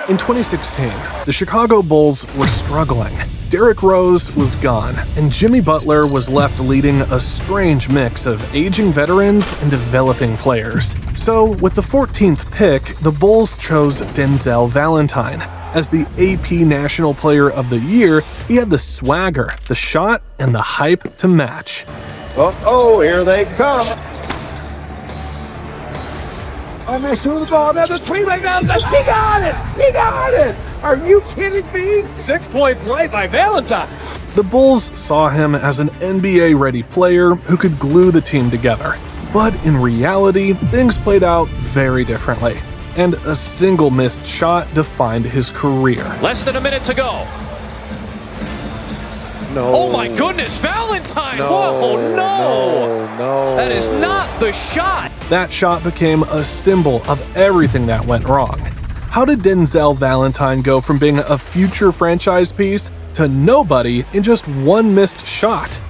In 2016, the Chicago Bulls were struggling. Derrick Rose was gone, and Jimmy Butler was left leading a strange mix of aging veterans and developing players. So, with the 14th pick, the Bulls chose Denzel Valentine. As the AP National Player of the Year, he had the swagger, the shot, and the hype to match. Oh, here they come. I'm going to shoot the ball. Another three right now. He got it! He got it! Are you kidding me? 6-point play by Valentine. The Bulls saw him as an NBA-ready player who could glue the team together. But in reality, things played out very differently, and a single missed shot defined his career. Less than a minute to go. No. Oh my goodness, Valentine! No. Whoa, no! No. That is not the shot! That shot became a symbol of everything that went wrong. How did Denzel Valentine go from being a future franchise piece to nobody in just one missed shot?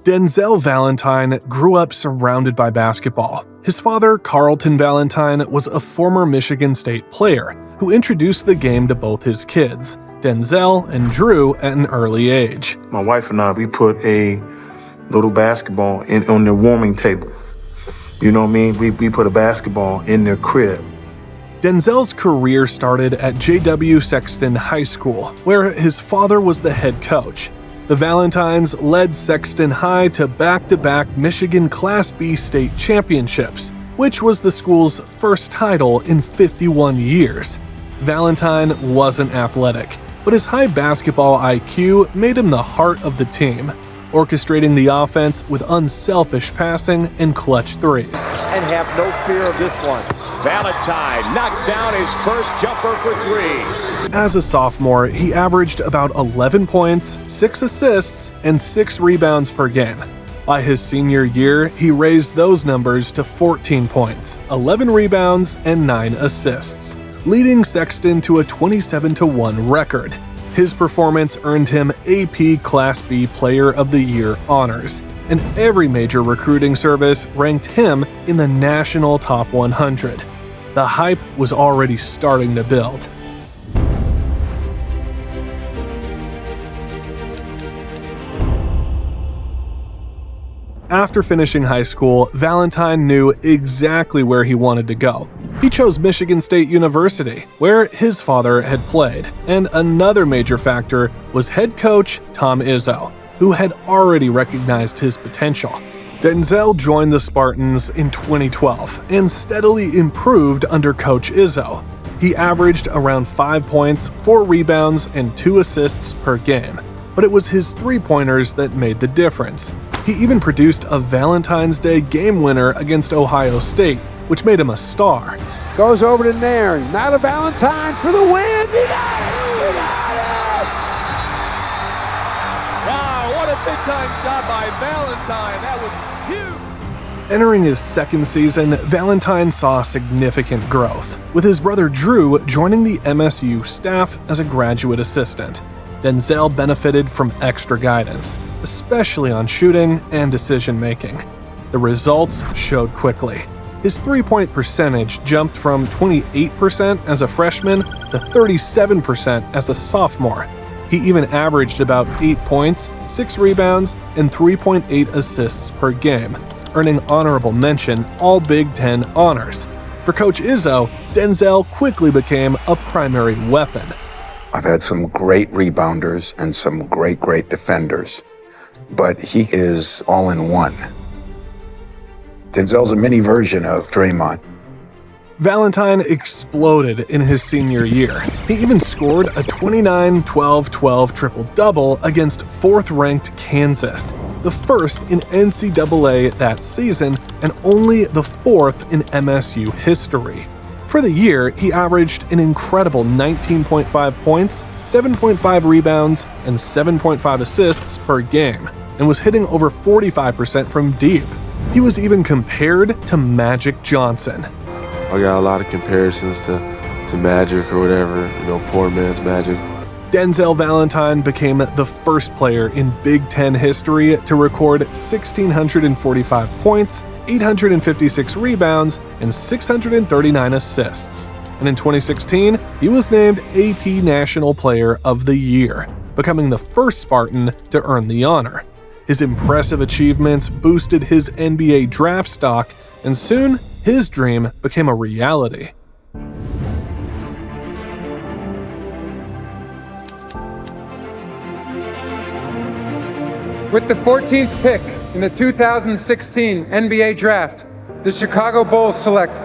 Denzel Valentine grew up surrounded by basketball. His father, Carlton Valentine, was a former Michigan State player who introduced the game to both his kids, Denzel and Drew, at an early age. My wife and I, we put a little basketball on their warming table. You know what I mean? We put a basketball in their crib. Denzel's career started at J.W. Sexton High School, where his father was the head coach. The Valentines led Sexton High to back-to-back Michigan Class B state championships, which was the school's first title in 51 years. Valentine wasn't athletic, but his high basketball IQ made him the heart of the team, orchestrating the offense with unselfish passing and clutch threes. And have no fear of this one. Valentine knocks down his first jumper for three. As a sophomore, he averaged about 11 points, 6 assists, and 6 rebounds per game. By his senior year, he raised those numbers to 14 points, 11 rebounds, and 9 assists, leading Sexton to a 27-1 record. His performance earned him AP Class B Player of the Year honors, and every major recruiting service ranked him in the national top 100. The hype was already starting to build. After finishing high school, Valentine knew exactly where he wanted to go. He chose Michigan State University, where his father had played, and another major factor was head coach Tom Izzo, who had already recognized his potential. Denzel joined the Spartans in 2012 and steadily improved under Coach Izzo. He averaged around 5 points, 4 rebounds, and 2 assists per game, but it was his three-pointers that made the difference. He even produced a Valentine's Day game winner against Ohio State, which made him a star. Goes over to Nair. Not a Valentine for the win. He got it! He got it! Wow, what a big-time shot by Valentine. That was huge. Entering his second season, Valentine saw significant growth, with his brother Drew joining the MSU staff as a graduate assistant. Denzel benefited from extra guidance, especially on shooting and decision-making. The results showed quickly. His three-point percentage jumped from 28% as a freshman to 37% as a sophomore. He even averaged about 8 points, 6 rebounds, and 3.8 assists per game, earning honorable mention all Big Ten honors. For Coach Izzo, Denzel quickly became a primary weapon. I've had some great rebounders and some great defenders, but he is all in one. Denzel's a mini version of Draymond. Valentine exploded in his senior year. He even scored a 29-12-12 triple-double against 4th-ranked Kansas, the first in NCAA that season and only the 4th in MSU history. For the year, he averaged an incredible 19.5 points, 7.5 rebounds, and 7.5 assists per game, and was hitting over 45% from deep. He was even compared to Magic Johnson. I got a lot of comparisons to Magic or whatever, poor man's Magic. Denzel Valentine became the first player in Big Ten history to record 1,645 points, 856 rebounds, and 639 assists. And in 2016, he was named AP National Player of the Year, becoming the first Spartan to earn the honor. His impressive achievements boosted his NBA draft stock, and soon his dream became a reality. With the 14th pick in the 2016 NBA Draft, the Chicago Bulls select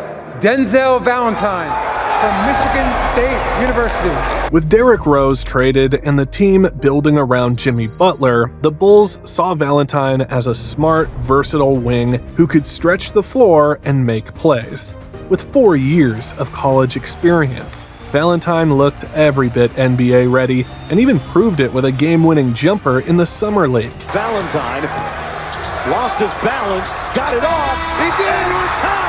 Denzel Valentine from Michigan State University. With Derrick Rose traded and the team building around Jimmy Butler, the Bulls saw Valentine as a smart, versatile wing who could stretch the floor and make plays. With 4 years of college experience, Valentine looked every bit NBA ready and even proved it with a game-winning jumper in the Summer League. Valentine lost his balance, got it off. He did!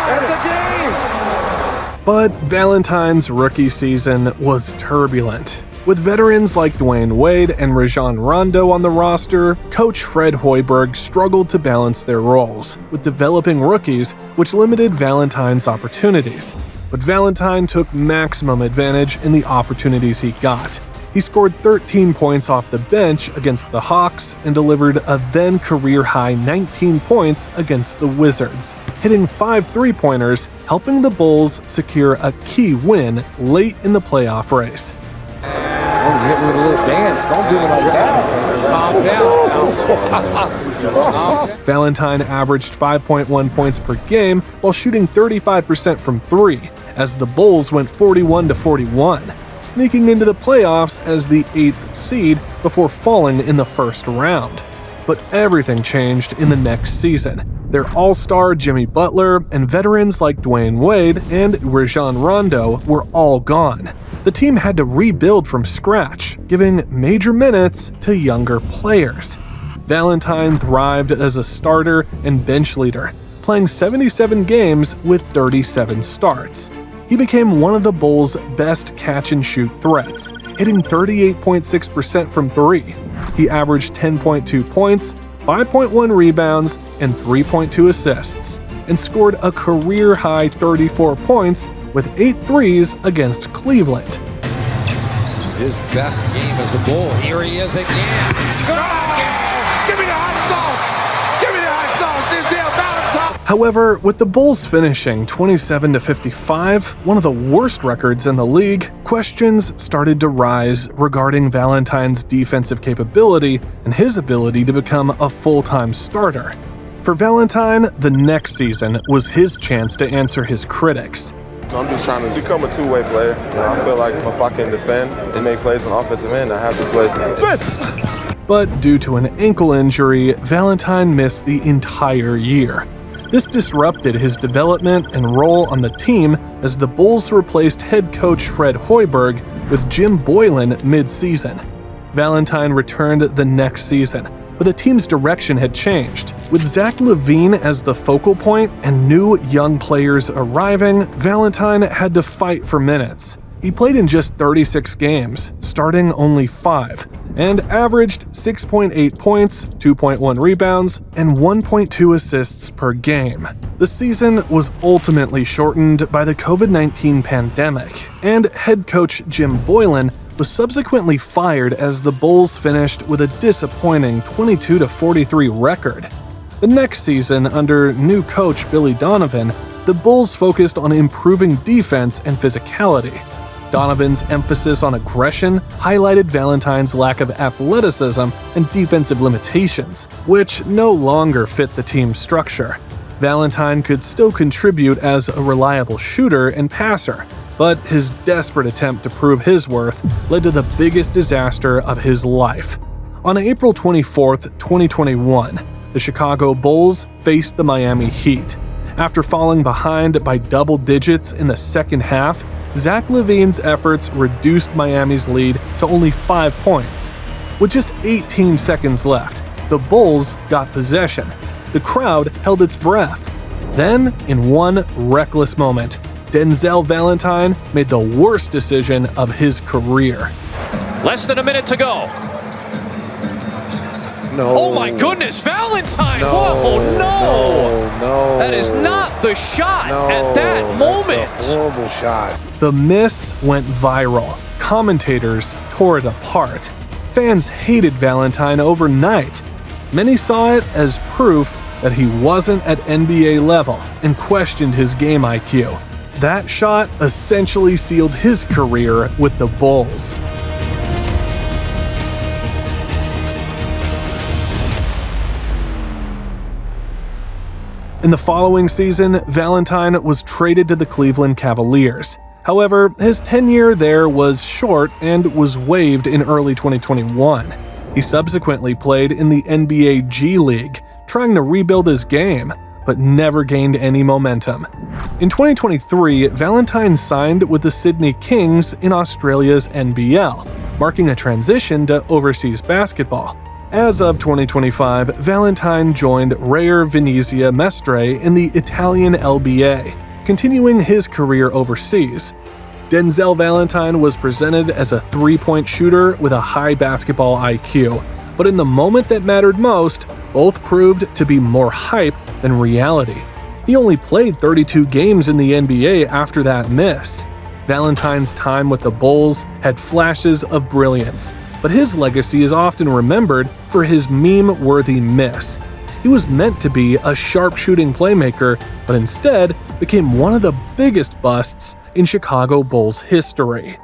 At the game! But Valentine's rookie season was turbulent. With veterans like Dwayne Wade and Rajon Rondo on the roster, coach Fred Hoiberg struggled to balance their roles, with developing rookies, which limited Valentine's opportunities. But Valentine took maximum advantage in the opportunities he got. He scored 13 points off the bench against the Hawks and delivered a then career-high 19 points against the Wizards, hitting 5 three-pointers, helping the Bulls secure a key win late in the playoff race. Oh, hit me with a little dance. Don't do it like that. Calm down. Valentine averaged 5.1 points per game while shooting 35% from 3, as the Bulls went 41-41, sneaking into the playoffs as the 8th seed before falling in the first round. But everything changed in the next season. Their all-star Jimmy Butler and veterans like Dwayne Wade and Rajon Rondo were all gone. The team had to rebuild from scratch, giving major minutes to younger players. Valentine thrived as a starter and bench leader, playing 77 games with 37 starts. He became one of the Bulls' best catch-and-shoot threats, hitting 38.6% from 3. He averaged 10.2 points, 5.1 rebounds, and 3.2 assists, and scored a career-high 34 points with 8 threes against Cleveland. His best game as a Bull. Here he is again. Give me the hot sauce! Give me the hot sauce! Denzel Valentine! However, with the Bulls finishing 27-55, one of the worst records in the league, questions started to rise regarding Valentine's defensive capability and his ability to become a full-time starter. For Valentine, the next season was his chance to answer his critics. So I'm just trying to become a two-way player. I feel like if I can defend and make plays on offensive end, I have to play. But due to an ankle injury, Valentine missed the entire year. This disrupted his development and role on the team as the Bulls replaced head coach Fred Hoiberg with Jim Boylan mid-season. Valentine returned the next season, but the team's direction had changed. With Zach LaVine as the focal point and new young players arriving, Valentine had to fight for minutes. He played in just 36 games, starting only 5, and averaged 6.8 points, 2.1 rebounds, and 1.2 assists per game. The season was ultimately shortened by the COVID-19 pandemic, and head coach Jim Boylan was subsequently fired as the Bulls finished with a disappointing 22-43 record. The next season, under new coach Billy Donovan, the Bulls focused on improving defense and physicality. Donovan's emphasis on aggression highlighted Valentine's lack of athleticism and defensive limitations, which no longer fit the team's structure. Valentine could still contribute as a reliable shooter and passer, but his desperate attempt to prove his worth led to the biggest disaster of his life. On April 24, 2021, the Chicago Bulls faced the Miami Heat. After falling behind by double digits in the second half, Zach LaVine's efforts reduced Miami's lead to only 5 points. With just 18 seconds left, the Bulls got possession. The crowd held its breath. Then, in one reckless moment, Denzel Valentine made the worst decision of his career. Less than a minute to go. No. Oh my goodness, Valentine! No. Whoa, no! No. That is not the shot No. at that moment. That's a horrible shot. The miss went viral. Commentators tore it apart. Fans hated Valentine overnight. Many saw it as proof that he wasn't at NBA level and questioned his game IQ. That shot essentially sealed his career with the Bulls. In the following season, Valentine was traded to the Cleveland Cavaliers. However, his tenure there was short and was waived in early 2021. He subsequently played in the NBA G League, trying to rebuild his game, but never gained any momentum. In 2023, Valentine signed with the Sydney Kings in Australia's NBL, marking a transition to overseas basketball. As of 2025, Valentine joined Reyer Venezia Mestre in the Italian LBA, continuing his career overseas. Denzel Valentine was presented as a three-point shooter with a high basketball IQ, but in the moment that mattered most, both proved to be more hype than reality. He only played 32 games in the NBA after that miss. Valentine's time with the Bulls had flashes of brilliance, but his legacy is often remembered for his meme-worthy miss. He was meant to be a sharpshooting playmaker, but instead became one of the biggest busts in Chicago Bulls history.